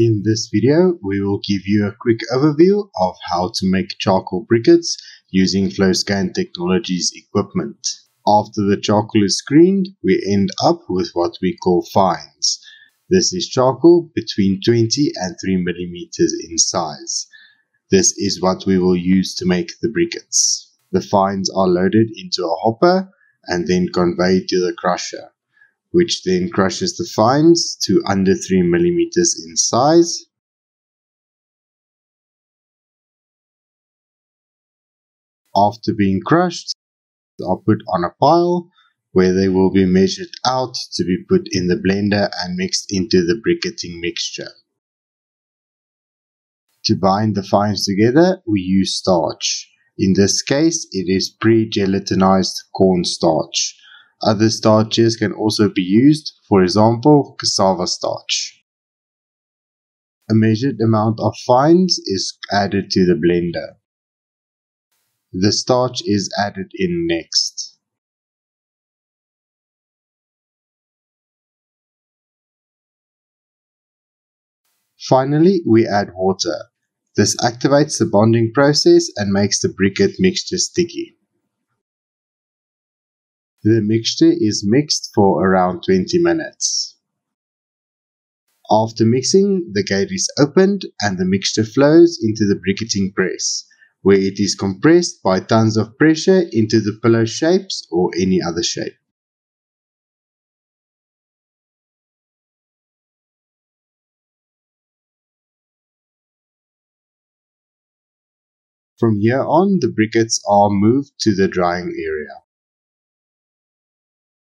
In this video, we will give you a quick overview of how to make charcoal briquettes using FlowScan Technologies equipment. After the charcoal is screened, we end up with what we call fines. This is charcoal between 20 and 3 millimeters in size. This is what we will use to make the briquettes. The fines are loaded into a hopper and then conveyed to the crusher, which then crushes the fines to under 3 millimeters in size. After being crushed, they are put on a pile where they will be measured out to be put in the blender and mixed into the briquetting mixture. To bind the fines together, we use starch. In this case, it is pre-gelatinized cornstarch. Other starches can also be used, for example, cassava starch. A measured amount of fines is added to the blender. The starch is added in next. Finally, we add water. This activates the bonding process and makes the briquette mixture sticky. The mixture is mixed for around 20 minutes. After mixing, the gate is opened and the mixture flows into the briquetting press, where it is compressed by tons of pressure into the pillow shapes or any other shape. From here on, the briquettes are moved to the drying area.